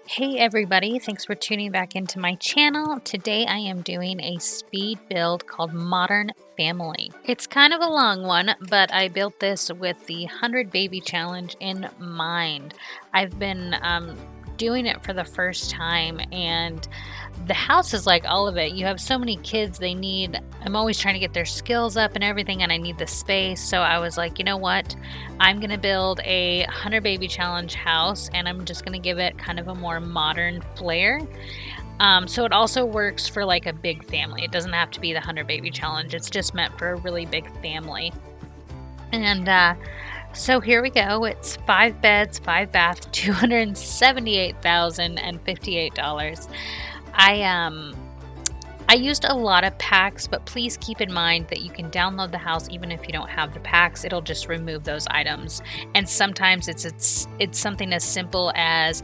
Hey everybody, thanks for tuning back into my channel. Today I am doing a speed build called Modern Family. It's kind of a long one, but I built this with the 100 Baby Challenge in mind. I've been doing it for the first time, and the house is like all of it. You have so many kids, I'm always trying to get their skills up and everything, and I need the space. So I was like, you know what? I'm going to build a 100 Baby Challenge house, and I'm just going to give it kind of a more modern flair. So it also works for like a big family. It doesn't have to be the 100 Baby Challenge. It's just meant for a really big family. And so here we go. It's 5 beds, 5 baths, $278,058. I used a lot of packs, but please keep in mind that you can download the house even if you don't have the packs. It'll just remove those items. And sometimes it's something as simple as,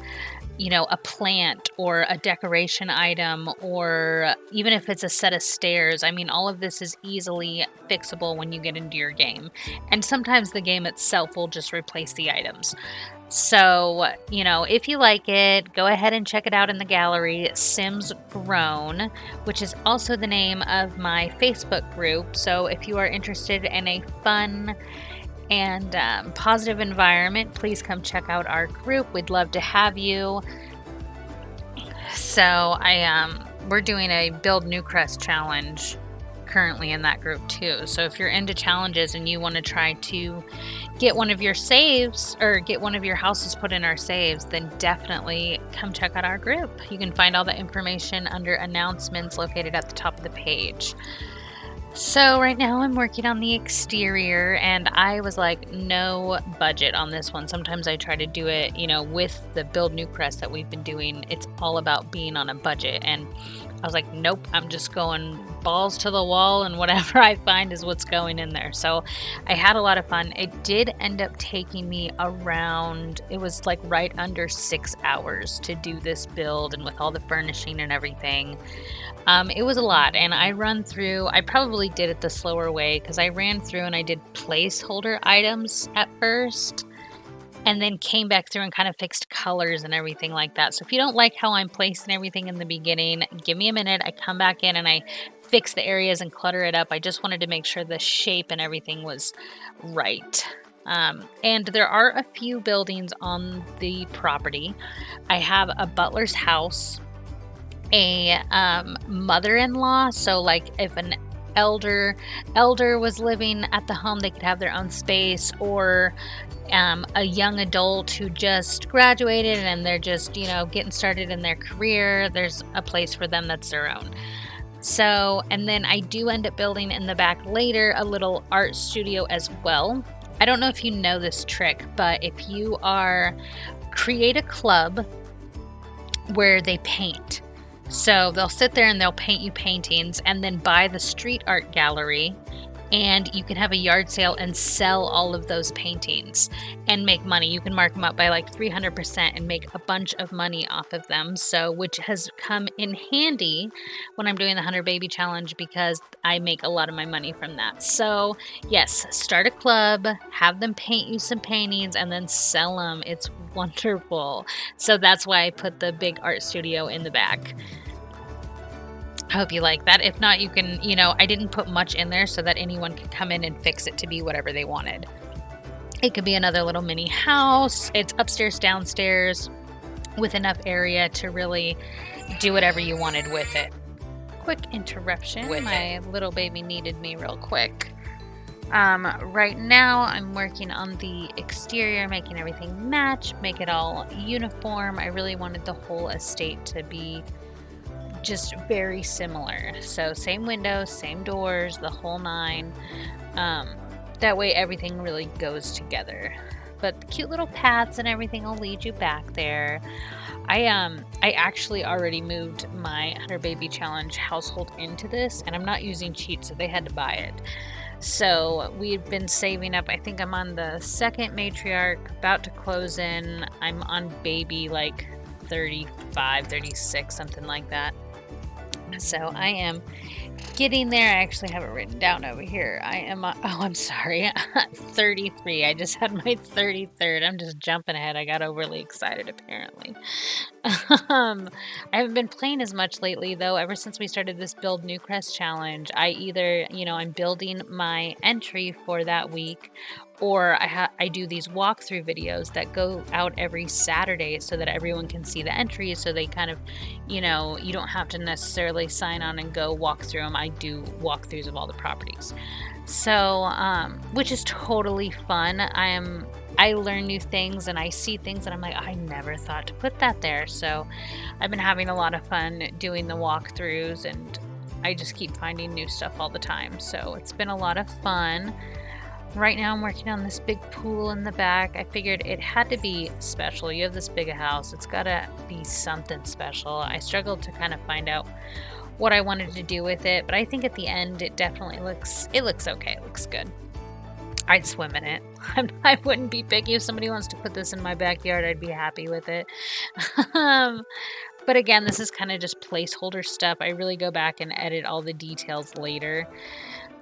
you know, a plant or a decoration item, or even if it's a set of stairs. I mean, all of this is easily fixable when you get into your game. And sometimes the game itself will just replace the items. So, you know, if you like it, go ahead and check it out in the gallery, SimsGrown, which is also the name of my Facebook group. So if you are interested in a fun and positive environment, please come check out our group. We'd love to have you. So we're doing a Build Newcrest challenge currently in that group too. So if you're into challenges and you want to try to get one of your saves or get one of your houses put in our saves, then definitely come check out our group. You can find all the information under announcements located at the top of the page. So right now I'm working on the exterior, and I was like, no budget on this one. Sometimes I try to do it, you know, with the Build Newcrest that we've been doing. It's all about being on a budget, and I was like, nope, I'm just going balls to the wall, and whatever I find is what's going in there. So I had a lot of fun. It did end up taking me around, it was like right under 6 hours to do this build, and with all the furnishing and everything. It was a lot, and I probably did it the slower way because I ran through and I did placeholder items at first, and then came back through and kind of fixed colors and everything like that. So if you don't like how I'm placing everything in the beginning, give me a minute. I come back in and I fix the areas and clutter it up. I just wanted to make sure the shape and everything was right. And there are a few buildings on the property. I have a butler's house, a mother-in-law, so like if an elder was living at the home, they could have their own space, or a young adult who just graduated and they're just, you know, getting started in their career. There's a place for them that's their own. So, and then I do end up building in the back later a little art studio as well. I don't know if you know this trick, but if you create a club where they paint. So they'll sit there and they'll paint you paintings, and then buy the street art gallery, and you can have a yard sale and sell all of those paintings and make money. You can mark them up by like 300% and make a bunch of money off of them. So, which has come in handy when I'm doing the 100 Baby Challenge, because I make a lot of my money from that. So yes, start a club, have them paint you some paintings, and then sell them. It's wonderful. So that's why I put the big art studio in the back. I hope you like that. If not, you can, you know, I didn't put much in there so that anyone could come in and fix it to be whatever they wanted. It could be another little mini house. It's upstairs, downstairs, with enough area to really do whatever you wanted with it. Quick interruption. My little baby needed me real quick. Right now I'm working on the exterior, making everything match, make it all uniform. I really wanted the whole estate to be just very similar. So same windows, same doors, the whole nine. That way everything really goes together. But the cute little paths and everything will lead you back there. I actually already moved my 100 Baby Challenge household into this, and I'm not using cheats, so they had to buy it. So we've been saving up. I think I'm on the second matriarch, about to close in. I'm on baby like 35, 36, something like that. So I am getting there. I actually have it written down over here. I am, I'm sorry, 33. I just had my 33rd. I'm just jumping ahead. I got overly excited apparently. Um, I haven't been playing as much lately though. Ever since we started this Build New Crest challenge, I either, I'm building my entry for that week, or I do these walkthrough videos that go out every Saturday so that everyone can see the entries. So they kind of, you don't have to necessarily sign on and go walk through them. I do walkthroughs of all the properties. So, which is totally fun. I learn new things and I see things and I'm like, I never thought to put that there. So I've been having a lot of fun doing the walkthroughs, and I just keep finding new stuff all the time. So it's been a lot of fun. Right now I'm working on this big pool in the back. I figured it had to be special. You have this big a house, it's gotta be something special. I struggled to kind of find out what I wanted to do with it, but I think at the end it definitely looks okay. It looks good. I'd swim in it. I wouldn't be picky. If somebody wants to put this in my backyard, I'd be happy with it. Um, but again, this is kind of just placeholder stuff. I really go back and edit all the details later.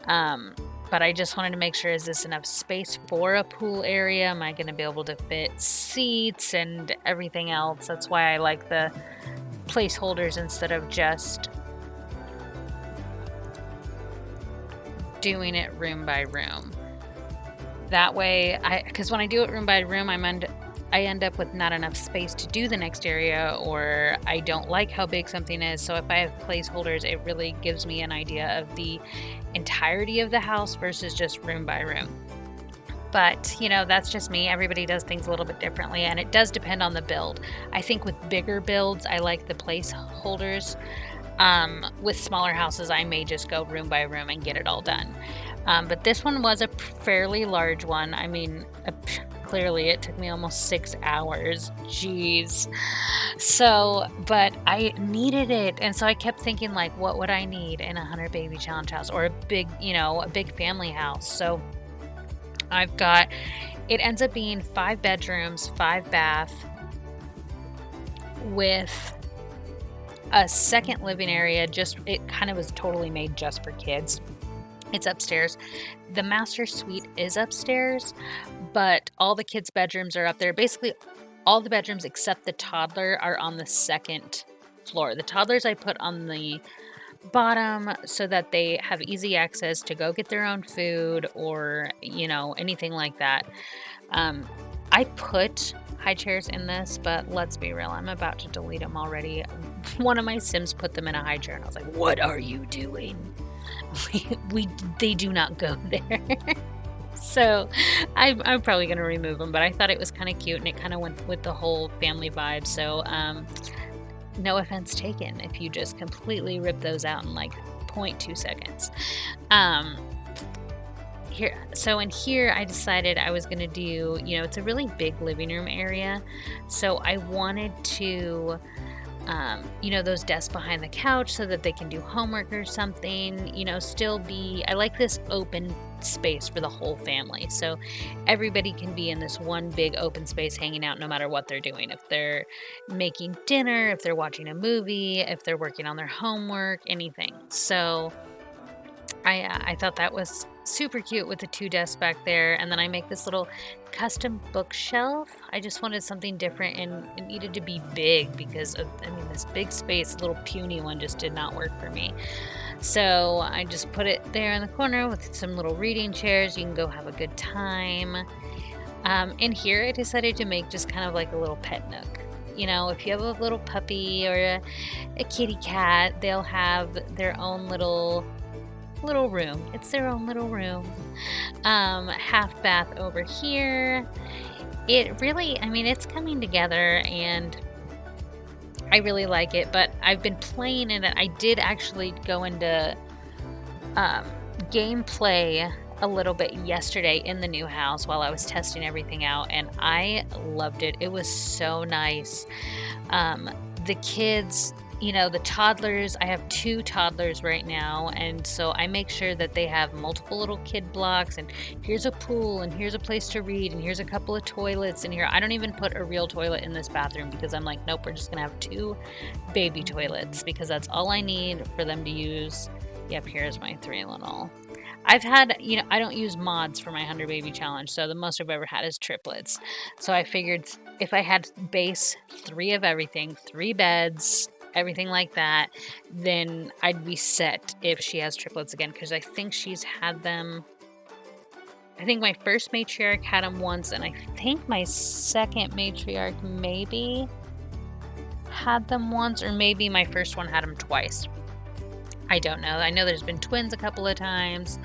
Um, but I just wanted to make sure, is this enough space for a pool area? Am I going to be able to fit seats and everything else? That's why I like the placeholders instead of just doing it room by room. That way, because when I do it room by room, I end up with not enough space to do the next area, or I don't like how big something is. So if I have placeholders, it really gives me an idea of the entirety of the house versus just room by room. But, that's just me. Everybody does things a little bit differently, and it does depend on the build. I think with bigger builds, I like the placeholders. With smaller houses, I may just go room by room and get it all done. But this one was a fairly large one. I mean, clearly it took me almost 6 hours. Jeez. So, but I needed it. And so I kept thinking, like, what would I need in a 100 baby challenge house, or a big family house? So it ends up being 5 bedrooms, 5 bath, with a second living area. It kind of was totally made just for kids. It's upstairs. The master suite is upstairs, but all the kids' bedrooms are up there. Basically, all the bedrooms except the toddler are on the second floor. The toddlers I put on the bottom so that they have easy access to go get their own food, or, anything like that. I put high chairs in this, but let's be real, I'm about to delete them already. One of my Sims put them in a high chair, and I was like, what are you doing? They do not go there. So I'm probably going to remove them, but I thought it was kind of cute, and it kind of went with the whole family vibe. So no offense taken if you just completely rip those out in like 0.2 seconds. In here I decided I was going to do, it's a really big living room area. So I wanted to those desks behind the couch so that they can do homework or something, I like this open space for the whole family. So everybody can be in this one big open space hanging out no matter what they're doing. If they're making dinner, if they're watching a movie, if they're working on their homework, anything. So I thought that was super cute with the 2 desks back there. And then I make this little custom bookshelf. I just wanted something different, and it needed to be big because this big space, little puny one, just did not work for me. So I just put it there in the corner with some little reading chairs. You can go have a good time. In here I decided to make just kind of like a little pet nook. If you have a little puppy or a kitty cat, they'll have their own little room. It's their own little room. Half bath over here. It really, it's coming together, and I really like it, but I've been playing in it. I did actually go into gameplay a little bit yesterday in the new house while I was testing everything out, and I loved it. It was so nice. The kids, the toddlers, I have 2 toddlers right now, and so I make sure that they have multiple little kid blocks, and here's a pool, and here's a place to read, and here's a couple of toilets in here. I don't even put a real toilet in this bathroom because I'm like, nope, we're just gonna have 2 baby toilets because that's all I need for them to use. Yep, here's my 3 little. I've had, I don't use mods for my 100 baby challenge, so the most I've ever had is triplets. So I figured if I had base 3 of everything, 3 beds, everything like that, then I'd be set if she has triplets again, because I think she's had them. I think my first matriarch had them once, and I think my second matriarch maybe had them once, or maybe my first one had them twice. I don't know. I know there's been twins a couple of times,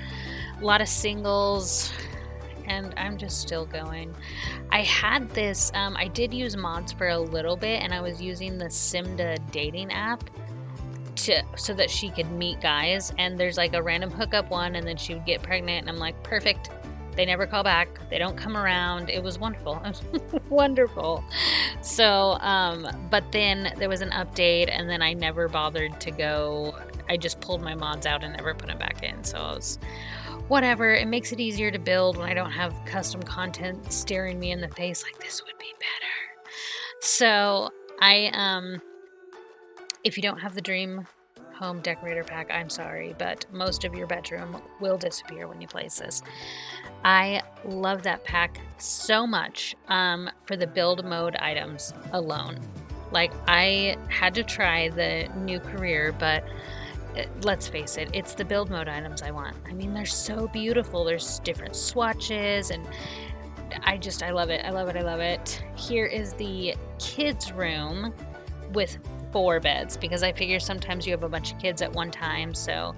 a lot of singles, and I'm just still going. I had this, I did use mods for a little bit, and I was using the Simda dating app so that she could meet guys, and there's like a random hookup one, and then she would get pregnant, and I'm like, perfect. They never call back. They don't come around. It was wonderful. It was wonderful. So, but then there was an update, and then I never bothered to go. I just pulled my mods out and never put them back in. So I was, whatever. It makes it easier to build when I don't have custom content staring me in the face like this would be better. So if you don't have the Dream Home Decorator Pack, I'm sorry, but most of your bedroom will disappear when you place this. I love that pack so much for the build mode items alone. Like, I had to try the new career, but let's face it, it's the build mode items I want. I mean, they're so beautiful. There's different swatches, and I love it. I love it. I love it. Here is the kids' room with 4 beds, because I figure sometimes you have a bunch of kids at one time. So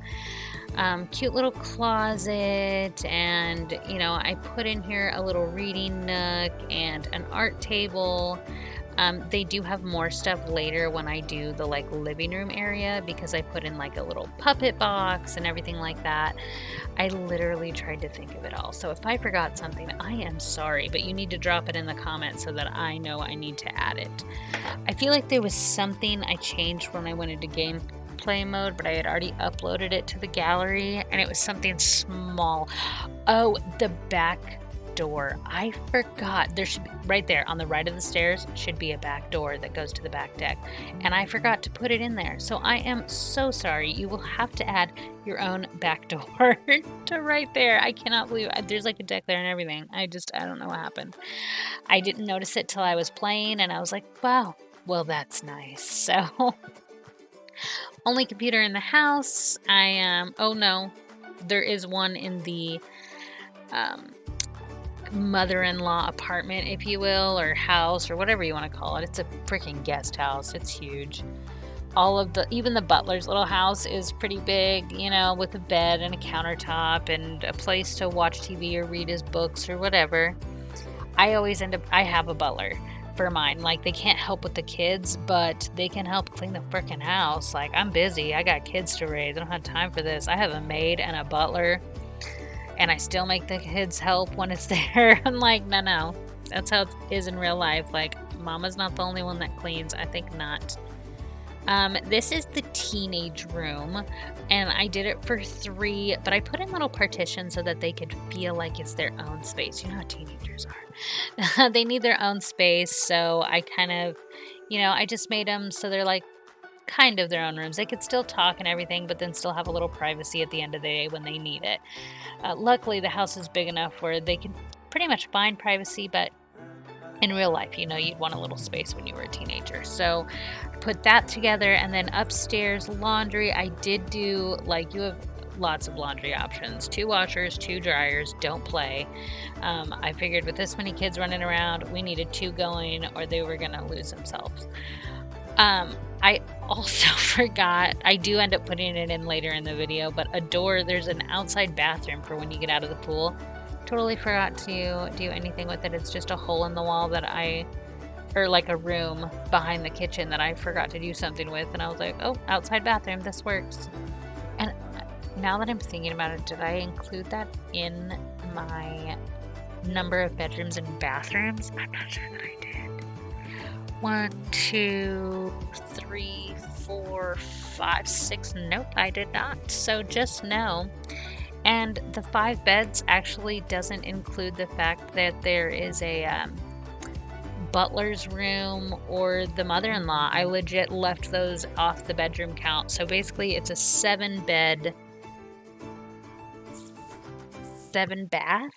cute little closet, and I put in here a little reading nook and an art table. They do have more stuff later when I do the like living room area, because I put in like a little puppet box and everything like that. I literally tried to think of it all. So if I forgot something, I am sorry, but you need to drop it in the comments so that I know I need to add it. I feel like there was something I changed when I went into gameplay mode, but I had already uploaded it to the gallery, and it was something small. Oh, the back door. I forgot. There should be, right there on the right of the stairs, should be a back door that goes to the back deck, and I forgot to put it in there. So I am so sorry. You will have to add your own back door to right there. I cannot believe it. There's like a deck there and everything. I don't know what happened. I didn't notice it till I was playing, and I was like, wow, well, that's nice. So only computer in the house. I am, oh no, there is one in the mother-in-law apartment, if you will, or house, or whatever you want to call it. It's a freaking guest house. It's huge. Even the butler's little house is pretty big, with a bed and a countertop and a place to watch TV or read his books or whatever. I have a butler for mine. Like, they can't help with the kids, but they can help clean the freaking house. Like, I'm busy. I got kids to raise. I don't have time for this. I have a maid and a butler, and I still make the kids help when it's there. I'm like, no. That's how it is in real life. Like, mama's not the only one that cleans. I think not. This is the teenage room, and I did it for 3, but I put in little partitions so that they could feel like it's their own space. You know how teenagers are. They need their own space, so I kind of, I just made them so they're like kind of their own rooms. They could still talk and everything, but then still have a little privacy at the end of the day when they need it. Luckily, the house is big enough where they can pretty much find privacy, but in real life, you'd want a little space when you were a teenager. So I put that together, and then upstairs, laundry. I did do, like, you have lots of laundry options. 2 washers, 2 dryers, don't play. I figured with this many kids running around, we needed 2 going, or they were going to lose themselves. I also forgot, I do end up putting it in later in the video, but a door, there's an outside bathroom for when you get out of the pool. Totally forgot to do anything with it. It's just a hole in the wall or like a room behind the kitchen that I forgot to do something with, and I was like, oh, outside bathroom, this works. And now that I'm thinking about it, did I include that in my number of bedrooms and bathrooms? I'm not sure that I did. 1, 2, 3, 4, 5, 6. Nope, I did not. So just know. And the 5 beds actually doesn't include the fact that there is a butler's room or the mother-in-law. I legit left those off the bedroom count. So basically it's a 7-bed 7 bath,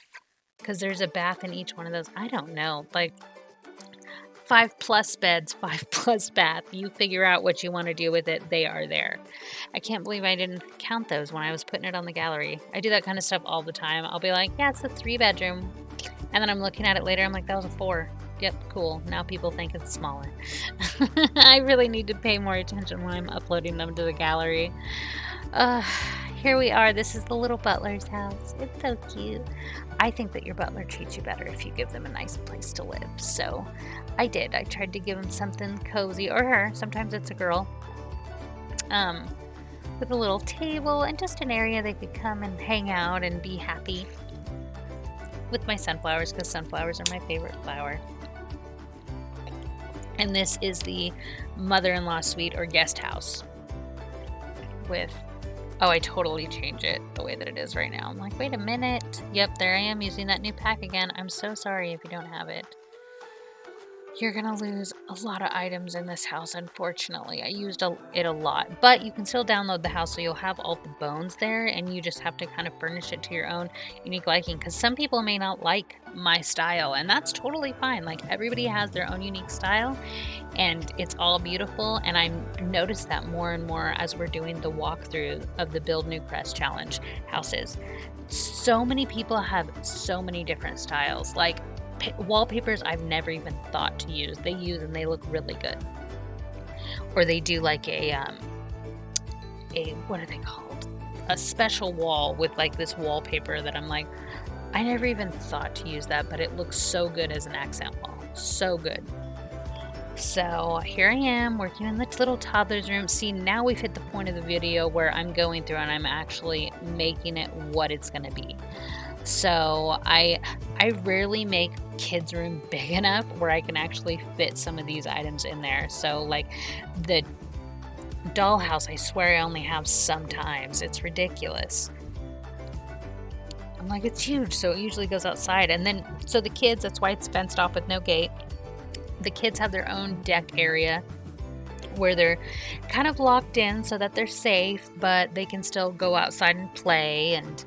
because there's a bath in each one of those. I don't know, like 5 plus beds, 5 plus bath. You figure out what you want to do with it. They are there. I can't believe I didn't count those when I was putting it on the gallery. I do that kind of stuff all the time. I'll be like, yeah, it's a 3-bedroom. And then I'm looking at it later. I'm like, that was a 4. Yep, cool. Now people think it's smaller. I really need to pay more attention when I'm uploading them to the gallery. Here we are. This is the little butler's house. It's so cute. I think that your butler treats you better if you give them a nice place to live. So I did. I tried to give them something cozy, or her. Sometimes it's a girl. With a little table and just an area they could come and hang out and be happy with my sunflowers, because sunflowers are my favorite flower. And this is the mother-in-law suite or guest house with, oh, I totally changed it the way that it is right now. I'm like, wait a minute. Yep, there I am using that new pack again. I'm so sorry if you don't have it. You're gonna lose a lot of items in this house, unfortunately. I used it a lot, but you can still download the house, so you'll have all the bones there, and you just have to kind of furnish it to your own unique liking, because some people may not like my style, and that's totally fine. Like, everybody has their own unique style, and it's all beautiful, and I noticed that more and more as we're doing the walkthrough of the Build New Crest Challenge houses. So many people have so many different styles. Like, wallpapers I've never even thought to use. They use and they look really good. Or they do like a what are they called? A special wall with like this wallpaper that I'm like, I never even thought to use that, but it looks so good as an accent wall. So good. So here I am working in the little toddler's room. See, now we've hit the point of the video where I'm going through and I'm actually making it what it's going to be. So I rarely make kids' room big enough where I can actually fit some of these items in there. So like the dollhouse, I swear I only have sometimes. It's ridiculous. I'm like, it's huge, so it usually goes outside. And then, so the kids, that's why it's fenced off with no gate. The kids have their own deck area where they're kind of locked in so that they're safe, but they can still go outside and play. And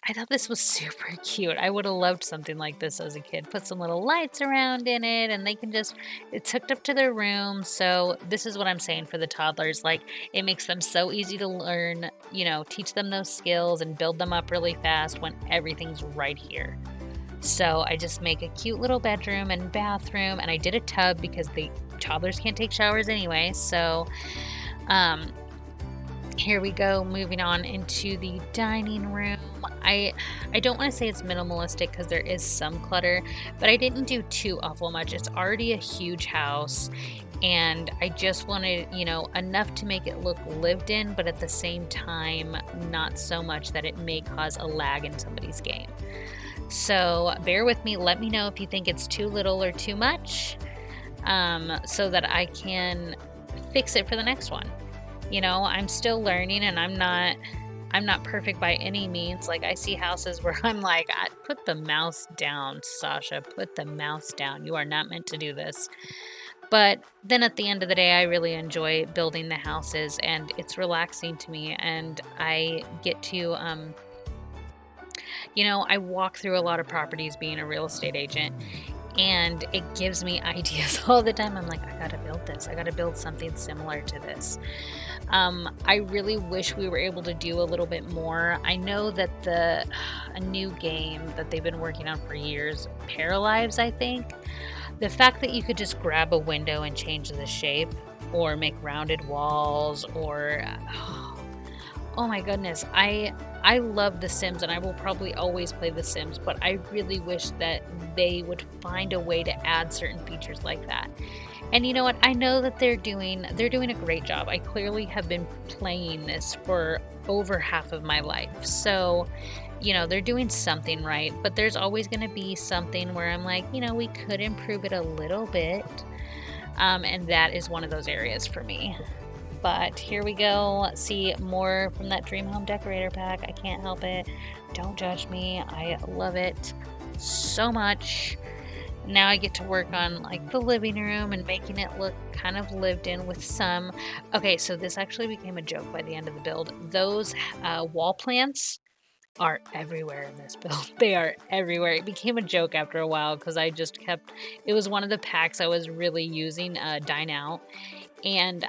I thought this was super cute. I would have loved something like this as a kid. Put some little lights around in it, and they can just, it's hooked up to their room. So this is what I'm saying for the toddlers. Like, it makes them so easy to learn, you know, teach them those skills and build them up really fast when everything's right here. So I just make a cute little bedroom and bathroom, and I did a tub because the toddlers can't take showers anyway. So here we go, moving on into the dining room. I don't want to say it's minimalistic because there is some clutter, but I didn't do too awful much. It's already a huge house, and I just wanted, you know, enough to make it look lived in, but at the same time, not so much that it may cause a lag in somebody's game. So bear with me. Let me know if you think it's too little or too much, so that I can fix it for the next one. You know, I'm still learning, and I'm not perfect by any means. Like, I see houses where I'm like, put the mouse down, Sasha, put the mouse down. You are not meant to do this. But then at the end of the day, I really enjoy building the houses, and it's relaxing to me, and I get to, you know, I walk through a lot of properties being a real estate agent, and it gives me ideas all the time. I'm like, I gotta build this. I gotta build something similar to this. I really wish we were able to do a little bit more. I know that a new game that they've been working on for years, Paralives, I think, the fact that you could just grab a window and change the shape, or make rounded walls, or oh my goodness, I love The Sims, and I will probably always play The Sims, but I really wish that they would find a way to add certain features like that. And you know what? I know that they're doing a great job. I clearly have been playing this for over half of my life. So, you know, they're doing something right, but there's always going to be something where I'm like, you know, we could improve it a little bit. And that is one of those areas for me. But here we go. Let's see more from that Dream Home Decorator pack. I can't help it. Don't judge me. I love it so much. Now I get to work on like the living room and making it look kind of lived in with some. Okay, so this actually became a joke by the end of the build. Those wall plants are everywhere in this build. They are everywhere. It became a joke after a while because I just kept it was one of the packs I was really using, Dine Out, and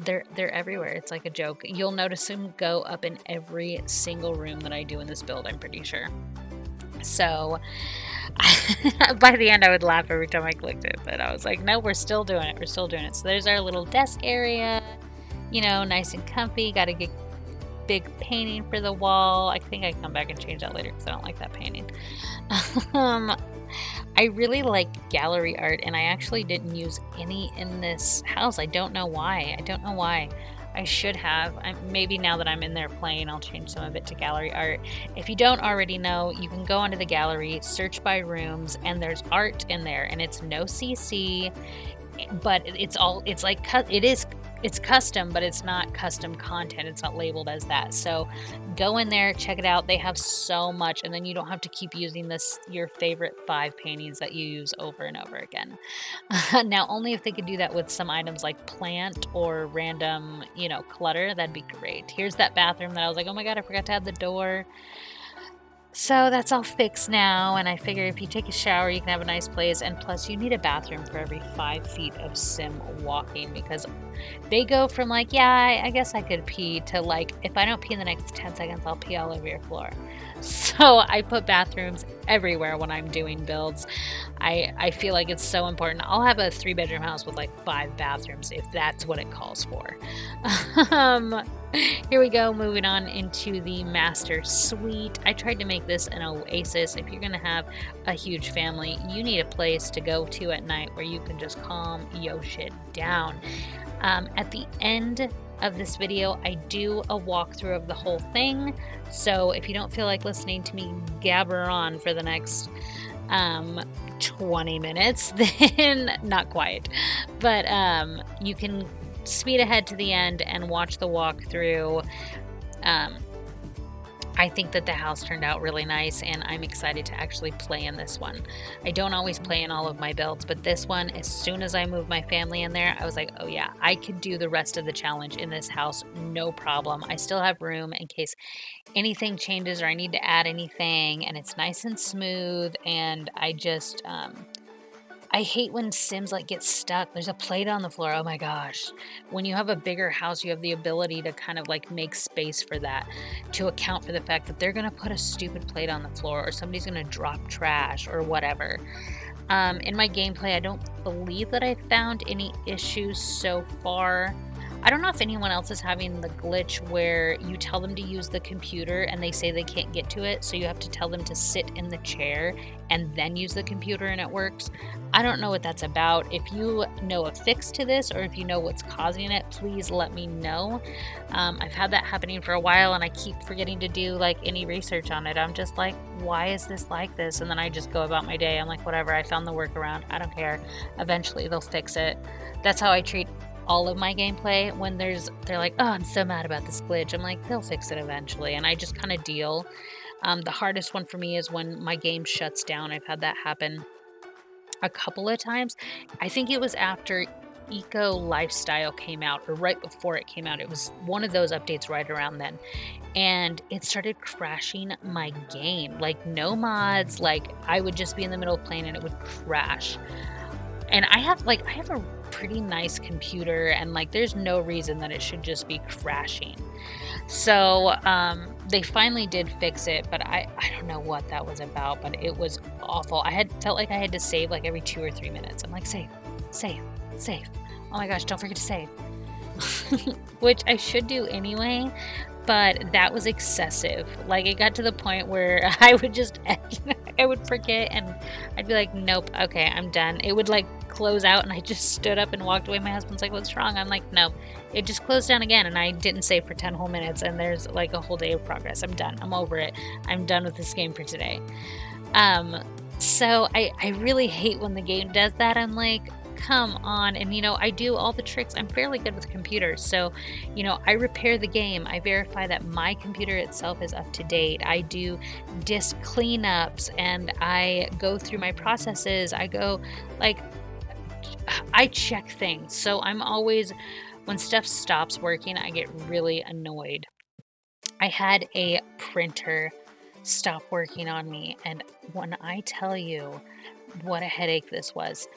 they're everywhere. It's like a joke. You'll notice them go up in every single room that I do in this build, I'm pretty sure. So, by the end, I would laugh every time I clicked it, but I was like, "No, we're still doing it. We're still doing it." So there's our little desk area, nice and comfy. Got a big painting for the wall. I think I can come back and change that later because I don't like that painting. Um, I really like gallery art, and I actually didn't use any in this house. I don't know why. I don't know why. I should have. Maybe now that I'm in there playing, I'll change some of it to gallery art. If you don't already know, you can go onto the gallery, search by rooms, and there's art in there, and it's no CC, but it's custom, but it's not custom content. It's not labeled as that. So go in there, check it out. They have so much, and then you don't have to keep using your favorite 5 paintings that you use over and over again. Now, only if they could do that with some items like plant or random, clutter, that'd be great. Here's that bathroom that I was like, oh my god, I forgot to add the door. So that's all fixed now, and I figure if you take a shower, you can have a nice place, and plus you need a bathroom for every 5 feet of sim walking, because they go from like, yeah, I guess I could pee, to like, if I don't pee in the next 10 seconds, I'll pee all over your floor. So I put bathrooms everywhere when I'm doing builds. I feel like it's so important. I'll have a 3-bedroom house with like 5 bathrooms if that's what it calls for. um, Here we go, moving on into the master suite. I tried to make this an oasis. If you're gonna have a huge family, you need a place to go to at night where you can just calm yo shit down. At the end of this video, I do a walkthrough of the whole thing. So if you don't feel like listening to me gabber on for the next 20 minutes, then not quite. But you can speed ahead to the end and watch the walkthrough. I think that the house turned out really nice, and I'm excited to actually play in this one. I don't always play in all of my builds, but this one, as soon as I moved my family in there, I was like, oh yeah, I could do the rest of the challenge in this house, no problem. I still have room in case anything changes or I need to add anything, and it's nice and smooth, and I just, I hate when Sims like get stuck. There's a plate on the floor. Oh my gosh. When you have a bigger house, you have the ability to kind of like make space for that, to account for the fact that they're going to put a stupid plate on the floor, or somebody's going to drop trash or whatever. In my gameplay, I don't believe that I found any issues so far. I don't know if anyone else is having the glitch where you tell them to use the computer and they say they can't get to it, so you have to tell them to sit in the chair and then use the computer and it works. I don't know what that's about. If you know a fix to this, or if you know what's causing it, please let me know. I've had that happening for a while and I keep forgetting to do like any research on it. I'm just like, why is this like this? And then I just go about my day. I'm like, whatever, I found the workaround. I don't care. Eventually they'll fix it. That's how I treat all of my gameplay. When they're like, oh, I'm so mad about this glitch, I'm like, they'll fix it eventually, and I just kind of deal. The hardest one for me is when my game shuts down. I've had that happen a couple of times. I think it was after Eco Lifestyle came out, or right before it came out. It was one of those updates right around then, and it started crashing my game. Like, no mods, like I would just be in the middle of playing and it would crash. And I have a pretty nice computer, and like there's no reason that it should just be crashing. So they finally did fix it, but I don't know what that was about, but it was awful. Felt like I had to save like every 2 or 3 minutes. I'm like, save, save, save. Oh my gosh, don't forget to save. Which I should do anyway, but that was excessive. Like, it got to the point where I would just I would forget, and I'd be like, nope, okay, I'm done. It would like close out, and I just stood up and walked away. My husband's like, what's wrong? I'm like, no, it just closed down again, and I didn't save for 10 whole minutes, and there's like a whole day of progress. I'm done. I'm over it. I'm done with this game for today. So I really hate when the game does that. I'm like, come on. And I do all the tricks. I'm fairly good with computers, so I repair the game. I verify that my computer itself is up to date. I do disk cleanups, and I go through my processes. I check things. So I'm always, when stuff stops working, I get really annoyed. I had a printer stop working on me. And when I tell you what a headache this was.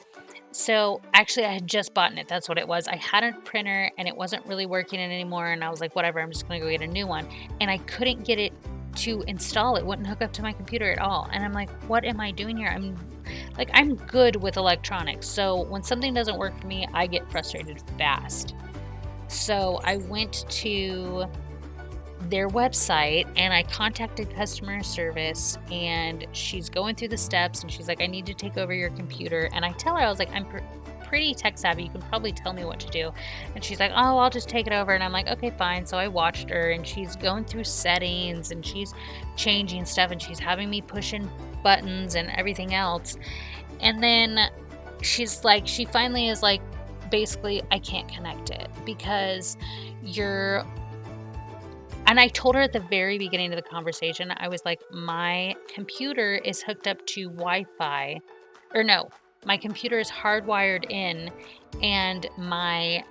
So actually, I had just bought it. That's what it was. I had a printer and it wasn't really working anymore. And I was like, whatever, I'm just going to go get a new one. And I couldn't get it to install. It wouldn't hook up to my computer at all. And I'm like, what am I doing here? I'm good with electronics. So when something doesn't work for me, I get frustrated fast. So I went to their website and I contacted customer service, and she's going through the steps and she's like, I need to take over your computer. And I tell her, I was like, I'm pretty tech savvy. You can probably tell me what to do. And she's like, oh, I'll just take it over. And I'm like, okay, fine. So I watched her and she's going through settings and she's changing stuff and she's having me push in buttons and everything else. And then she's like, she finally is like, basically, I can't connect it because you're. And I told her at the very beginning of the conversation, I was like, my computer is hooked up to Wi-Fi, or no, my computer is hardwired in, and my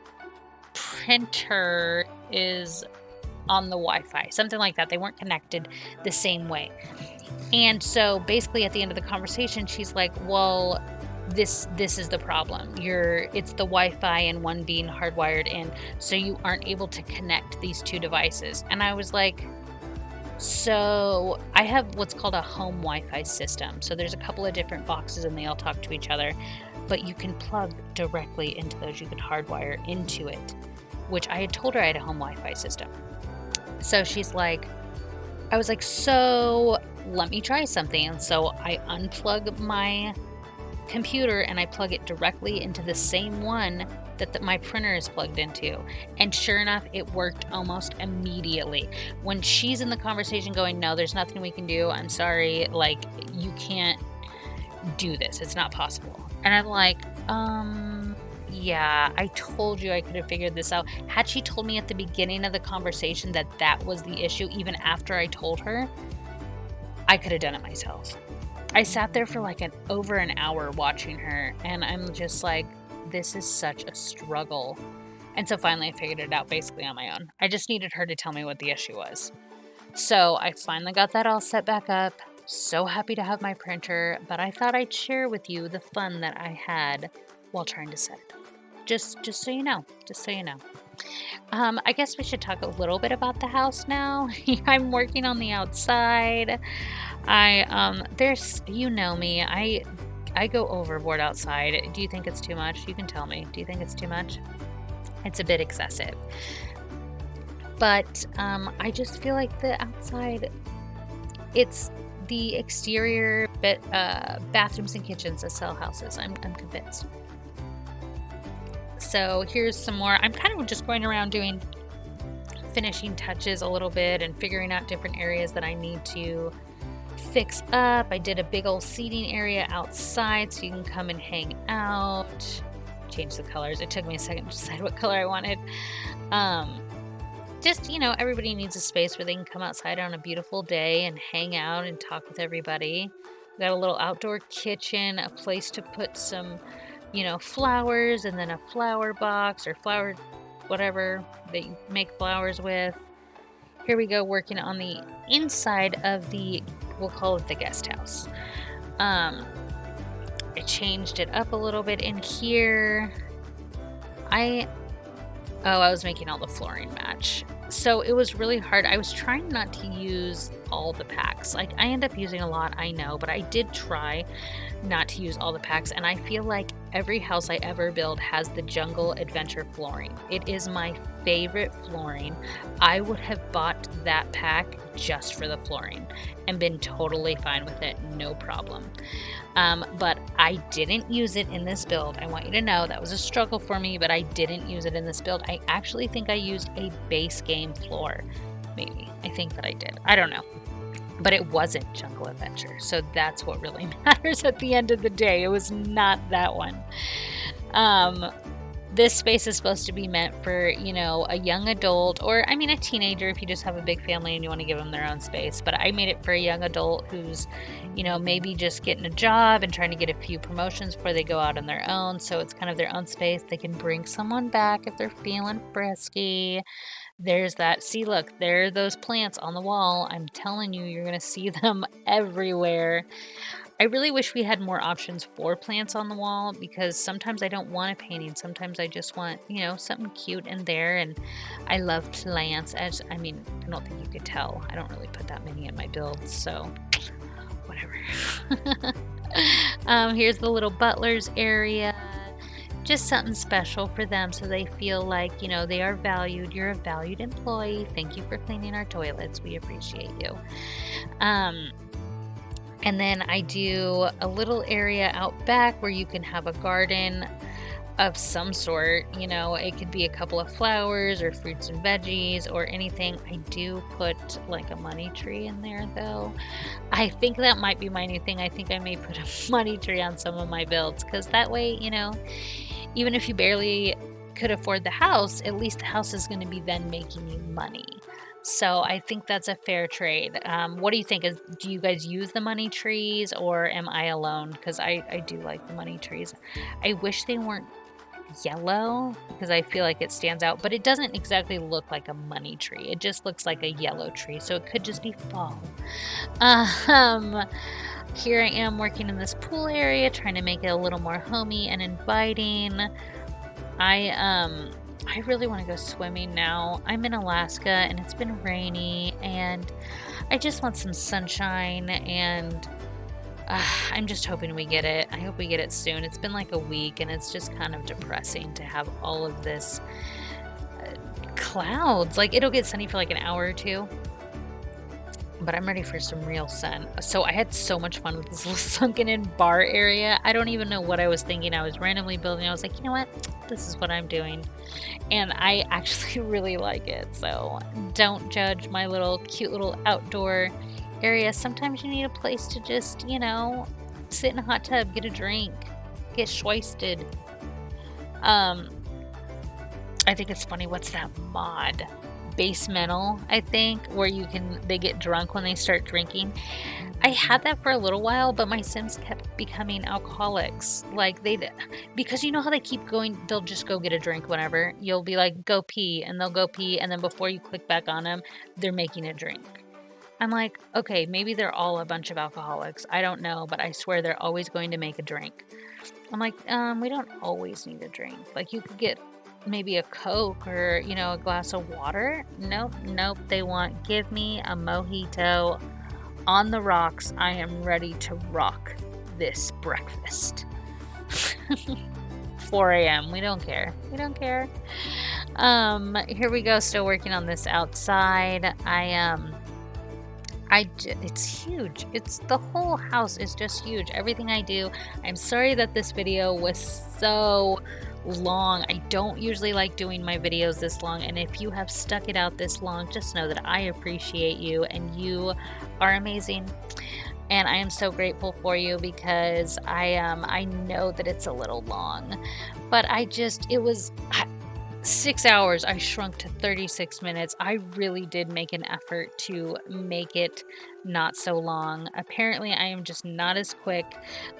printer is on the Wi-Fi, something like that. They weren't connected the same way. And so basically at the end of the conversation, she's like, well, this is the problem. It's the Wi-Fi and one being hardwired in, so you aren't able to connect these two devices. And I was like, so I have what's called a home Wi-Fi system. So there's a couple of different boxes and they all talk to each other, but you can plug directly into those. You can hardwire into it, which I had told her I had a home Wi-Fi system. So she's like, I was like, so let me try something. And so I unplug my computer and I plug it directly into the same one that my printer is plugged into. And sure enough, it worked almost immediately. When she's in the conversation going, no, there's nothing we can do. I'm sorry. Like, you can't do this. It's not possible. And I'm like, yeah, I told you I could have figured this out. Had she told me at the beginning of the conversation that was the issue, even after I told her, I could have done it myself. I sat there for like over an hour watching her, and I'm just like, this is such a struggle. And so finally I figured it out basically on my own. I just needed her to tell me what the issue was. So I finally got that all set back up. So happy to have my printer, but I thought I'd share with you the fun that I had while trying to set it up. Just so you know. I guess we should talk a little bit about the house now. I'm working on the outside. You know me, I go overboard outside. Do you think it's too much? You can tell me. Do you think it's too much? It's a bit excessive. But I just feel like the outside, it's the exterior, bathrooms and kitchens that sell houses. I'm convinced. So here's some more. I'm kind of just going around doing finishing touches a little bit and figuring out different areas that I need to fix up. I did a big old seating area outside so you can come and hang out. Change the colors. It took me a second to decide what color I wanted. Just, everybody needs a space where they can come outside on a beautiful day and hang out and talk with everybody. We got a little outdoor kitchen, a place to put some, flowers, and then a flower box or flower, whatever that you make flowers with. Here we go, working on the inside of we'll call it the guest house. I changed it up a little bit in here. I was making all the flooring match. So it was really hard. I was trying not to use all the packs. Like, I end up using a lot, I know, but I did try not to use all the packs. And I feel like every house I ever build has the Jungle Adventure flooring. It is my favorite flooring. I would have bought that pack just for the flooring and been totally fine with it, no problem. But I didn't use it in this build. I want you to know that was a struggle for me, but I didn't use it in this build. I actually think I used a base game floor. Maybe. I think that I did. I don't know. But it wasn't Jungle Adventure. So that's what really matters at the end of the day. It was not that one. this space is supposed to be meant for, you know, a young adult, or I mean a teenager if you just have a big family and you want to give them their own space. But I made it for a young adult who's, you know, maybe just getting a job and trying to get a few promotions before they go out on their own. So it's kind of their own space. They can bring someone back if they're feeling frisky. There's that. See, look, there are those plants on the wall. I'm telling you, you're going to see them everywhere. I really wish we had more options for plants on the wall, because sometimes I don't want a painting. Sometimes I just want, you know, something cute in there. And I love plants. As I mean, I don't think you could tell. I don't really put that many in my builds, so whatever. Here's the little butler's area. Just something special for them so they feel like, you know, they are valued. You're a valued employee. Thank you for cleaning our toilets. We appreciate you. And then I do a little area out back where you can have a garden of some sort. You know, it could be a couple of flowers or fruits and veggies or anything. I do put like a money tree in there though. I think that might be my new thing. I think I may put a money tree on some of my builds, because that way, you know, even if you barely could afford the house, at least the house is going to be then making you money. So I think that's a fair trade. What do you think? Do you guys use the money trees, or am I alone? Because I do like the money trees. I wish they weren't yellow, because I feel like it stands out, but it doesn't exactly look like a money tree. It just looks like a yellow tree, so it could just be fall. Here I am working in this pool area, trying to make it a little more homey and inviting. I really want to go swimming now. I'm in Alaska and it's been rainy, and I just want some sunshine, and I'm just hoping we get it. I hope we get it soon. It's been like a week and it's just kind of depressing to have all of this clouds. Like, it'll get sunny for like an hour or two, but I'm ready for some real sun. So I had so much fun with this little sunken in bar area. I don't even know what I was thinking. I was randomly building. I was like, you know what? This is what I'm doing. And I actually really like it. So don't judge my little cute little outdoor area. Sometimes you need a place to just, you know, sit in a hot tub, get a drink, get schweisted. I think it's funny. What's that mod? Basemental, I think, where they get drunk when they start drinking. I had that for a little while, but my Sims kept becoming alcoholics. Like, because you know how they keep going, they'll just go get a drink whenever. You'll be like, go pee, and they'll go pee, and then before you click back on them, they're making a drink. I'm like, okay, maybe they're all a bunch of alcoholics. I don't know, but I swear they're always going to make a drink. I'm like, we don't always need a drink. Like, you could get maybe a Coke or, you know, a glass of water. Nope. They want, give me a mojito on the rocks. I am ready to rock this breakfast. 4 a.m. We don't care. Here we go. Still working on this outside. It's huge. The whole house is just huge. Everything I do. I'm sorry that this video was so long. I don't usually like doing my videos this long, and if you have stuck it out this long, just know that I appreciate you, and you are amazing, and I am so grateful for you, because I know that it's a little long, but it was 6 hours. I shrunk to 36 minutes. I really did make an effort to make it not so long. Apparently, I am just not as quick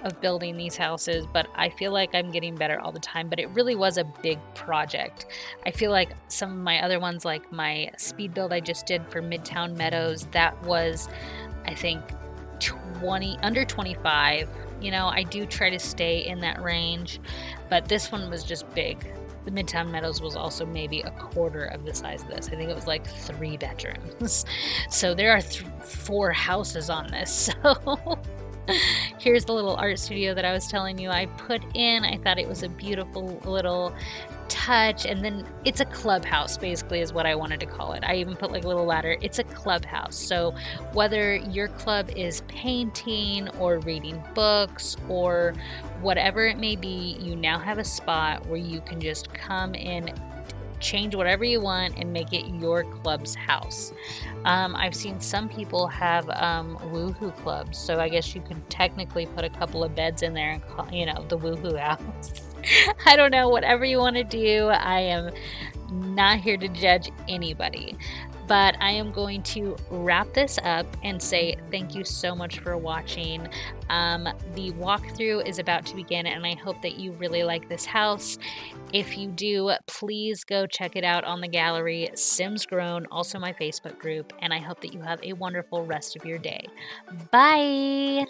of building these houses, but I feel like I'm getting better all the time. But it really was a big project. I feel like some of my other ones, like my speed build I just did for Midtown Meadows, that was, I think, under 25. You know, I do try to stay in that range, but this one was just big. The Midtown Meadows was also maybe a quarter of the size of this. I think it was like 3 bedrooms. So there are 4 houses on this. So here's the little art studio that I was telling you I put in. I thought it was a beautiful little touch. And then it's a clubhouse, basically, is what I wanted to call it. I even put like a little ladder. It's a clubhouse. So whether your club is painting or reading books or whatever it may be, you now have a spot where you can just come in, change whatever you want and make it your club's house. I've seen some people have woohoo clubs, so I guess you could technically put a couple of beds in there and call, the woohoo house. I don't know, whatever you want to do. I am not here to judge anybody. But I am going to wrap this up and say thank you so much for watching. The walkthrough is about to begin, and I hope that you really like this house. If you do, please go check it out on the gallery, SimsGrown, also my Facebook group, and I hope that you have a wonderful rest of your day. Bye!